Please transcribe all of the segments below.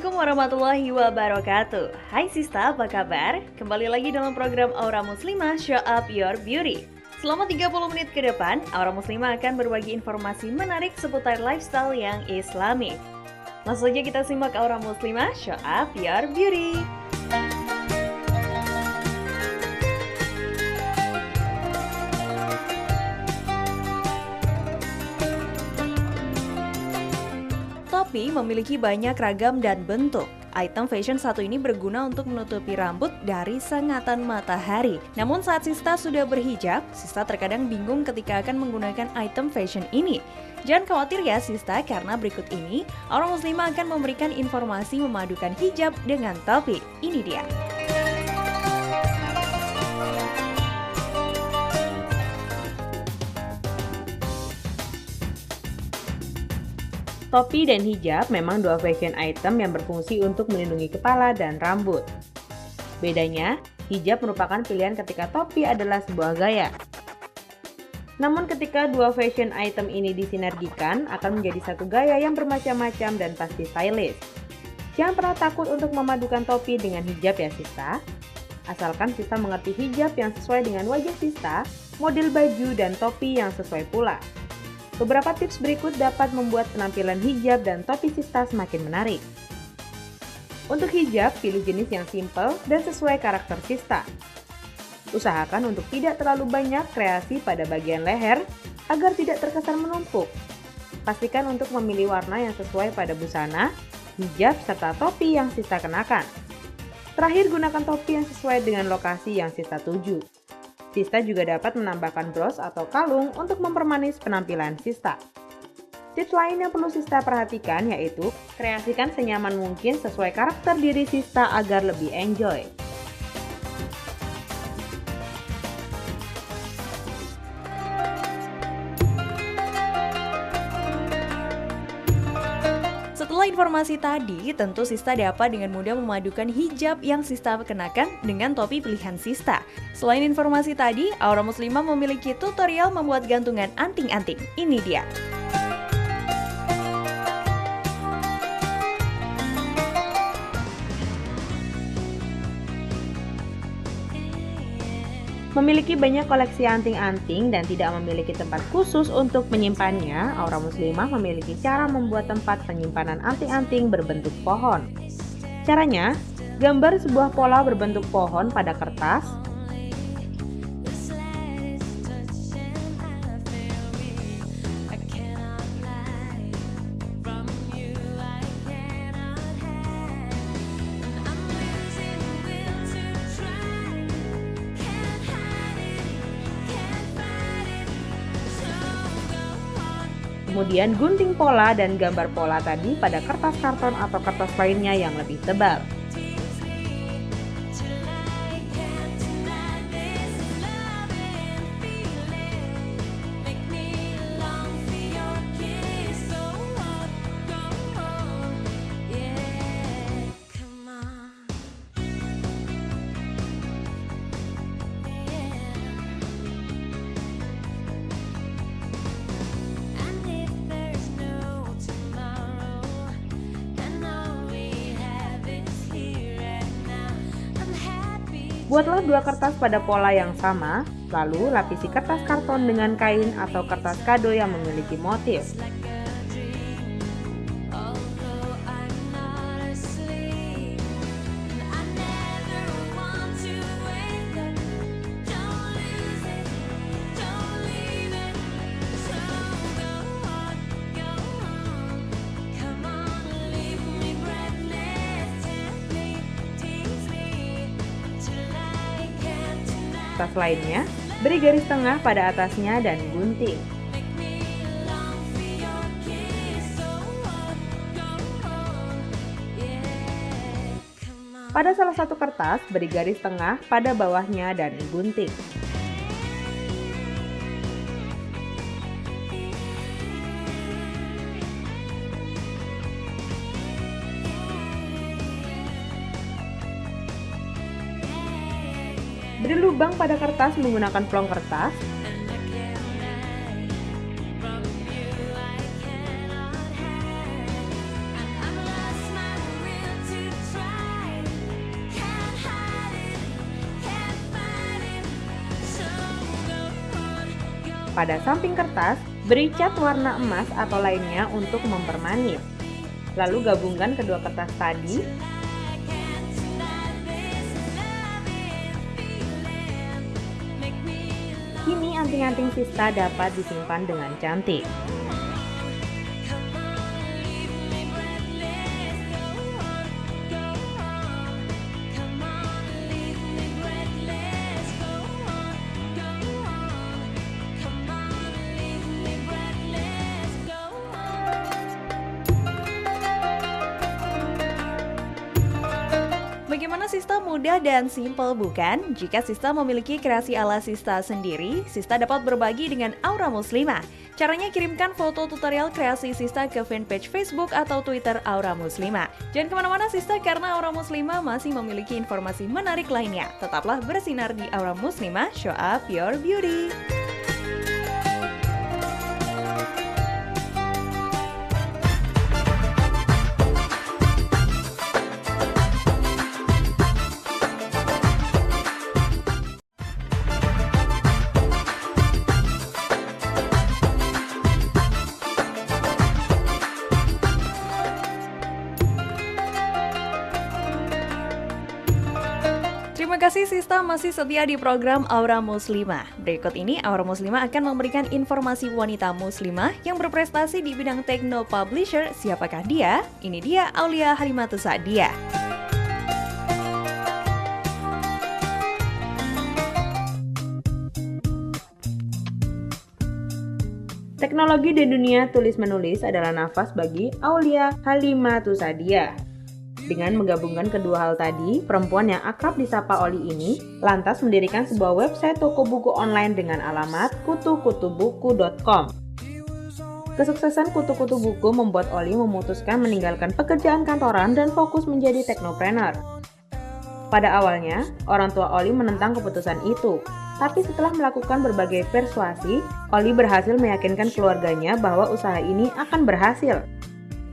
Assalamualaikum warahmatullahi wabarakatuh. Hai Sista, apa kabar? Kembali lagi dalam program Aura Muslimah Show Up Your Beauty. Selama 30 menit ke depan, Aura Muslimah akan berbagi informasi menarik seputar lifestyle yang islami. Langsung saja kita simak Aura Muslimah Show Up Your Beauty. Topi memiliki banyak ragam dan bentuk. Item fashion satu ini berguna untuk menutupi rambut dari sengatan matahari. Namun saat Sista sudah berhijab, Sista terkadang bingung ketika akan menggunakan item fashion ini. Jangan khawatir ya Sista, karena berikut ini Aura Muslimah akan memberikan informasi memadukan hijab dengan topi. Ini dia. Topi dan hijab memang dua fashion item yang berfungsi untuk melindungi kepala dan rambut. Bedanya, hijab merupakan pilihan ketika topi adalah sebuah gaya. Namun ketika dua fashion item ini disinergikan, akan menjadi satu gaya yang bermacam-macam dan pasti stylish. Jangan pernah takut untuk memadukan topi dengan hijab ya Sista. Asalkan Sista mengerti hijab yang sesuai dengan wajah Sista, model baju dan topi yang sesuai pula. Beberapa tips berikut dapat membuat penampilan hijab dan topi Sista semakin menarik. Untuk hijab, pilih jenis yang simple dan sesuai karakter Sista. Usahakan untuk tidak terlalu banyak kreasi pada bagian leher agar tidak terkesan menumpuk. Pastikan untuk memilih warna yang sesuai pada busana, hijab, serta topi yang Sista kenakan. Terakhir, gunakan topi yang sesuai dengan lokasi yang Sista tuju. Sista juga dapat menambahkan bros atau kalung untuk mempermanis penampilan Sista. Tips lain yang perlu Sista perhatikan yaitu kreasikan senyaman mungkin sesuai karakter diri Sista agar lebih enjoy. Setelah informasi tadi, tentu Sista dapat dengan mudah memadukan hijab yang Sista kenakan dengan topi pilihan Sista. Selain informasi tadi, Aura Muslimah memiliki tutorial membuat gantungan anting-anting. Ini dia. Memiliki banyak koleksi anting-anting dan tidak memiliki tempat khusus untuk menyimpannya, Aura Muslimah memiliki cara membuat tempat penyimpanan anting-anting berbentuk pohon. Caranya, gambar sebuah pola berbentuk pohon pada kertas, kemudian gunting pola dan gambar pola tadi pada kertas karton atau kertas lainnya yang lebih tebal. Buatlah dua kertas pada pola yang sama, lalu lapisi kertas karton dengan kain atau kertas kado yang memiliki motif. Kertas lainnya, beri garis tengah pada atasnya dan gunting. Pada salah satu kertas, beri garis tengah pada bawahnya dan gunting. Beri lubang pada kertas menggunakan plong kertas. Pada samping kertas, beri cat warna emas atau lainnya untuk mempermanis. Lalu gabungkan kedua kertas tadi. Kini anting-anting Sista dapat disimpan dengan cantik. Bagaimana Sista mudah dan simple bukan? Jika Sista memiliki kreasi ala Sista sendiri, Sista dapat berbagi dengan Aura Muslimah. Caranya kirimkan foto tutorial kreasi Sista ke fanpage Facebook atau Twitter Aura Muslimah. Jangan kemana-mana Sista karena Aura Muslimah masih memiliki informasi menarik lainnya. Tetaplah bersinar di Aura Muslimah, show up your beauty. Terima kasih Sista masih setia di program Aura Muslimah. Berikut ini Aura Muslimah akan memberikan informasi wanita muslimah yang berprestasi di bidang techno publisher. Siapakah dia? Ini dia Aulia Halimatus Sa'diyah. Teknologi di dunia tulis-menulis adalah nafas bagi Aulia Halimatus Sa'diyah. Dengan menggabungkan kedua hal tadi, perempuan yang akrab disapa Oli ini lantas mendirikan sebuah website toko buku online dengan alamat kutukutubuku.com. Kesuksesan Kutu-Kutu Buku membuat Oli memutuskan meninggalkan pekerjaan kantoran dan fokus menjadi teknopreneur. Pada awalnya, orang tua Oli menentang keputusan itu, tapi setelah melakukan berbagai persuasi, Oli berhasil meyakinkan keluarganya bahwa usaha ini akan berhasil.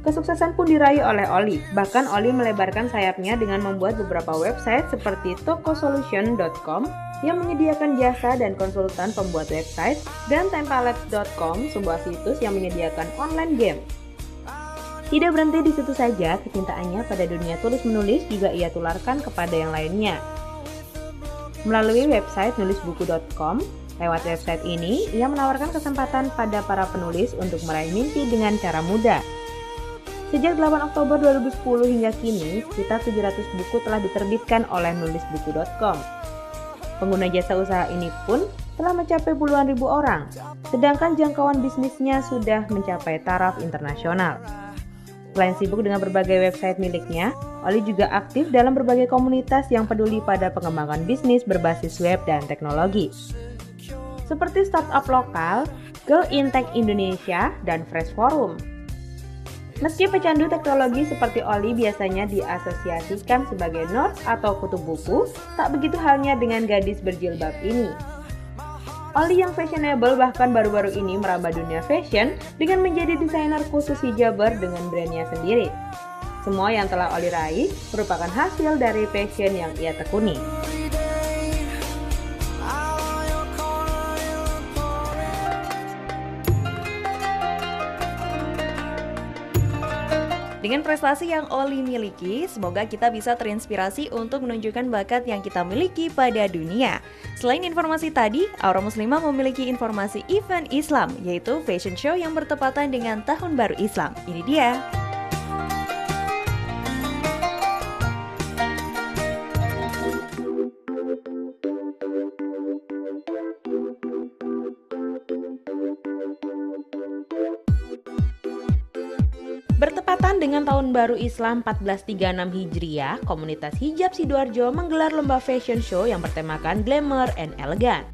Kesuksesan pun diraih oleh Oli, bahkan Oli melebarkan sayapnya dengan membuat beberapa website seperti tokosolution.com yang menyediakan jasa dan konsultan pembuat website, dan tempalabs.com, sebuah situs yang menyediakan online game. Tidak berhenti di situ saja, kecintaannya pada dunia tulis-menulis juga ia tularkan kepada yang lainnya. Melalui website nulisbuku.com, lewat website ini, ia menawarkan kesempatan pada para penulis untuk meraih mimpi dengan cara mudah. Sejak 8 Oktober 2010 hingga kini, sekitar 700 buku telah diterbitkan oleh nulisbuku.com. Pengguna jasa usaha ini pun telah mencapai puluhan ribu orang, sedangkan jangkauan bisnisnya sudah mencapai taraf internasional. Selain sibuk dengan berbagai website miliknya, Oli juga aktif dalam berbagai komunitas yang peduli pada pengembangan bisnis berbasis web dan teknologi. Seperti startup lokal, Girl in Tech Indonesia, dan Fresh Forum. Meski pecandu teknologi seperti Oli biasanya diasosiasikan sebagai nerd atau kutu buku, tak begitu halnya dengan gadis berjilbab ini. Oli yang fashionable bahkan baru-baru ini merambah dunia fashion dengan menjadi desainer khusus hijaber dengan brandnya sendiri. Semua yang telah Oli raih merupakan hasil dari passion yang ia tekuni. Dengan prestasi yang Oli miliki, semoga kita bisa terinspirasi untuk menunjukkan bakat yang kita miliki pada dunia. Selain informasi tadi, Aura Muslimah memiliki informasi event Islam, yaitu fashion show yang bertepatan dengan Tahun Baru Islam. Ini dia. Bertepatan dengan Tahun Baru Islam 1436 Hijriah, komunitas hijab Sidoarjo menggelar lomba fashion show yang bertemakan glamour and elegan.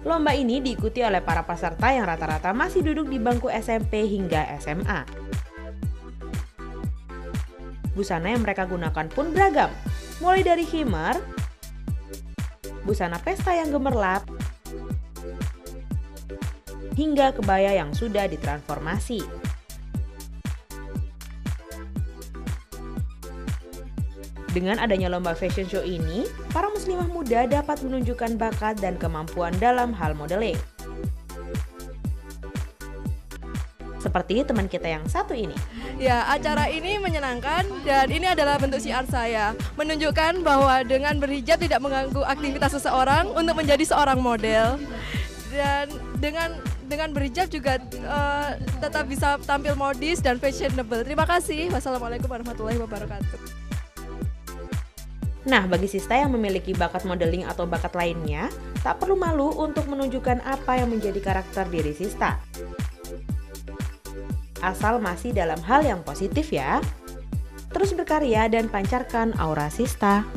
Lomba ini diikuti oleh para peserta yang rata-rata masih duduk di bangku SMP hingga SMA. Busana yang mereka gunakan pun beragam, mulai dari khimar, busana pesta yang gemerlap, hingga kebaya yang sudah ditransformasi. Dengan adanya lomba fashion show ini, para muslimah muda dapat menunjukkan bakat dan kemampuan dalam hal modeling. Seperti teman kita yang satu ini. Ya, acara ini menyenangkan dan ini adalah bentuk syiar saya, menunjukkan bahwa dengan berhijab tidak mengganggu aktivitas seseorang untuk menjadi seorang model. Dan dengan berhijab juga tetap bisa tampil modis dan fashionable. Terima kasih. Wassalamualaikum warahmatullahi wabarakatuh. Nah, bagi sista yang memiliki bakat modeling atau bakat lainnya, tak perlu malu untuk menunjukkan apa yang menjadi karakter diri sista. Asal masih dalam hal yang positif ya. Terus berkarya dan pancarkan aura sista.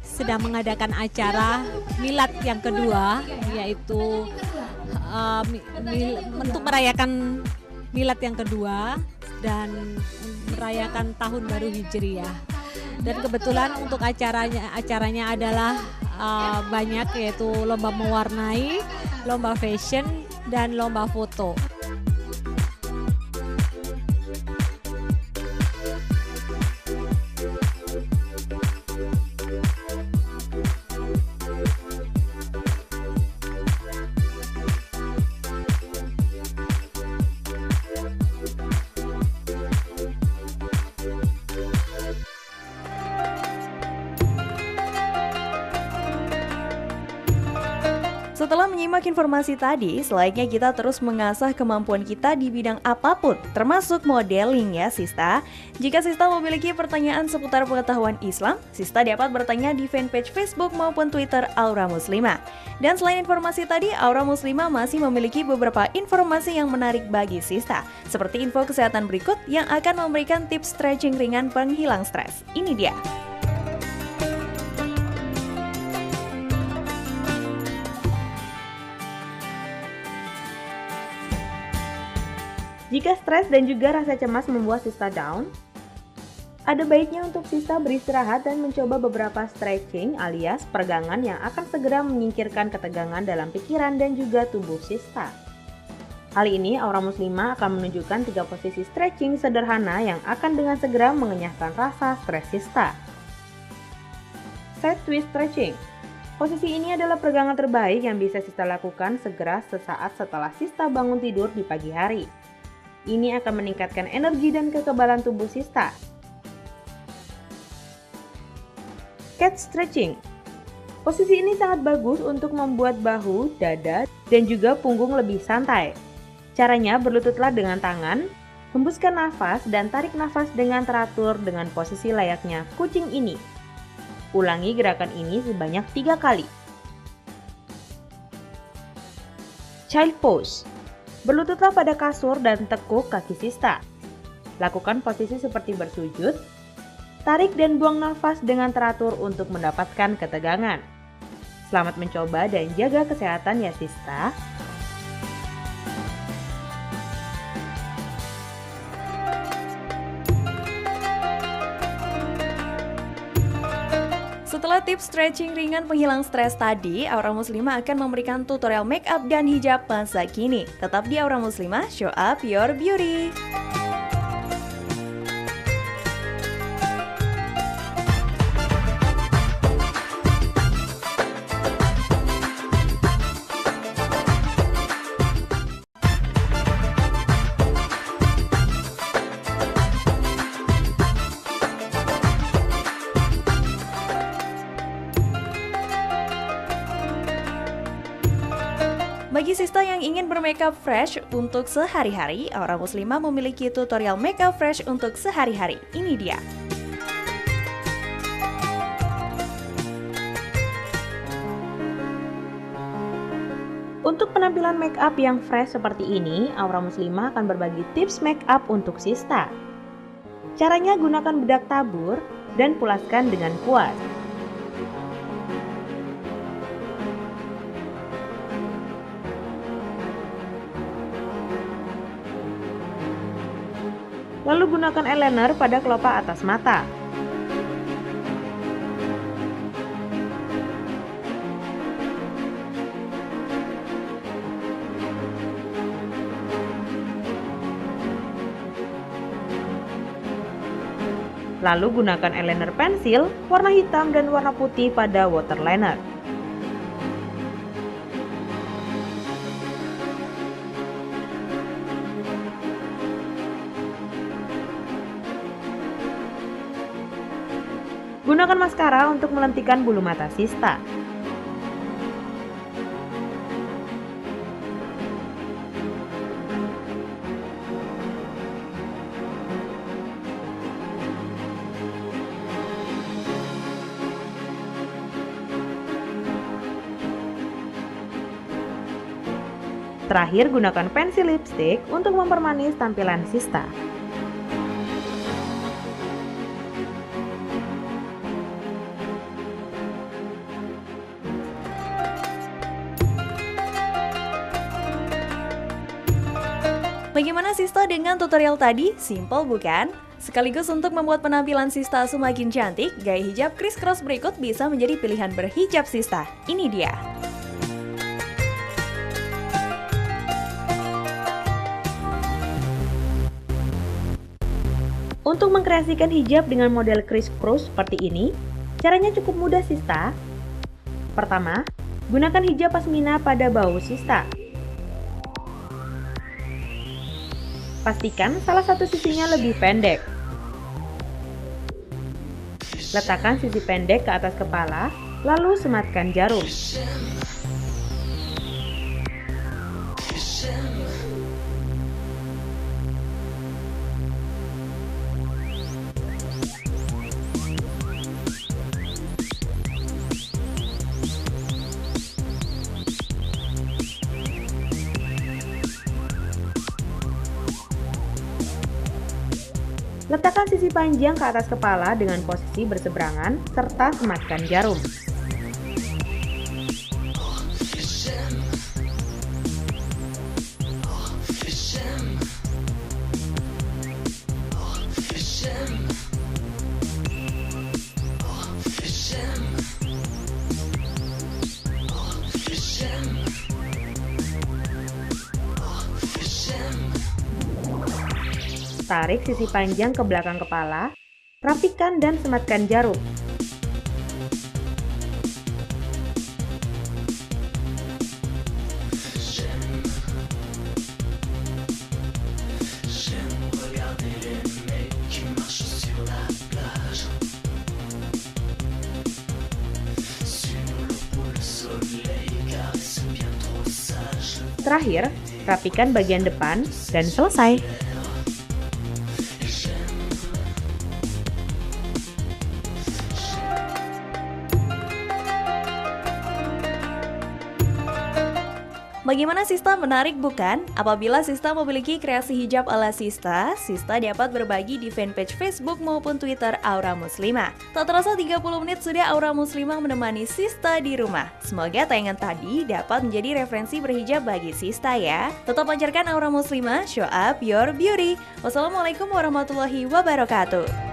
Sedang mengadakan acara milad yang kedua, yaitu untuk merayakan milad yang kedua dan merayakan tahun baru Hijriyah. Dan kebetulan untuk acaranya adalah banyak, yaitu lomba mewarnai, lomba fashion, dan lomba foto. Setelah menyimak informasi tadi, selayaknya kita terus mengasah kemampuan kita di bidang apapun, termasuk modeling ya Sista. Jika Sista memiliki pertanyaan seputar pengetahuan Islam, Sista dapat bertanya di fanpage Facebook maupun Twitter Aura Muslimah. Dan selain informasi tadi, Aura Muslimah masih memiliki beberapa informasi yang menarik bagi Sista, seperti info kesehatan berikut yang akan memberikan tips stretching ringan penghilang stres. Ini dia. Jika stres dan juga rasa cemas membuat sista down, ada baiknya untuk sista beristirahat dan mencoba beberapa stretching alias peregangan yang akan segera menyingkirkan ketegangan dalam pikiran dan juga tubuh sista. Kali ini Aura Muslimah akan menunjukkan 3 posisi stretching sederhana yang akan dengan segera mengenyahkan rasa stres sista. Side twist stretching. Posisi ini adalah peregangan terbaik yang bisa sista lakukan segera sesaat setelah sista bangun tidur di pagi hari. Ini akan meningkatkan energi dan kekebalan tubuh sista. Cat stretching. Posisi ini sangat bagus untuk membuat bahu, dada, dan juga punggung lebih santai. Caranya berlututlah dengan tangan, hembuskan nafas dan tarik nafas dengan teratur dengan posisi layaknya kucing ini. Ulangi gerakan ini sebanyak 3 kali. Child pose. Berlututlah pada kasur dan tekuk kaki sista. Lakukan posisi seperti bersujud. Tarik dan buang nafas dengan teratur untuk mendapatkan ketegangan. Selamat mencoba dan jaga kesehatan ya sista. Setelah tips stretching ringan penghilang stres tadi, Aura Muslimah akan memberikan tutorial make up dan hijab masa kini. Tetap di Aura Muslimah, show up your beauty. Bagi sista yang ingin bermakeup fresh untuk sehari-hari, Aura Muslimah memiliki tutorial makeup fresh untuk sehari-hari. Ini dia. Untuk penampilan makeup yang fresh seperti ini, Aura Muslimah akan berbagi tips makeup untuk sista. Caranya gunakan bedak tabur dan pulaskan dengan kuas. Lalu gunakan eyeliner pada kelopak atas mata. Lalu gunakan eyeliner pensil warna hitam dan warna putih pada waterliner. Gunakan maskara untuk melentikan bulu mata Sista. Terakhir, gunakan pensil lipstick untuk mempermanis tampilan Sista. Bagaimana Sista dengan tutorial tadi? Simple bukan? Sekaligus untuk membuat penampilan Sista semakin cantik, gaya hijab criss-cross berikut bisa menjadi pilihan berhijab Sista. Ini dia. Untuk mengkreasikan hijab dengan model criss-cross seperti ini, caranya cukup mudah Sista. Pertama, gunakan hijab pasmina pada bahu Sista. Pastikan salah satu sisinya lebih pendek. Letakkan sisi pendek ke atas kepala, lalu sematkan jarum. Letakkan sisi panjang ke atas kepala dengan posisi berseberangan, serta sematkan jarum. Tarik sisi panjang ke belakang kepala, rapikan dan sematkan jarum. Terakhir, rapikan bagian depan dan selesai. Bagaimana Sista, menarik bukan? Apabila Sista memiliki kreasi hijab ala Sista, Sista dapat berbagi di fanpage Facebook maupun Twitter Aura Muslimah. Tak terasa 30 menit sudah Aura Muslimah menemani Sista di rumah. Semoga tayangan tadi dapat menjadi referensi berhijab bagi Sista ya. Tetap pancarkan Aura Muslimah, show up your beauty. Wassalamualaikum warahmatullahi wabarakatuh.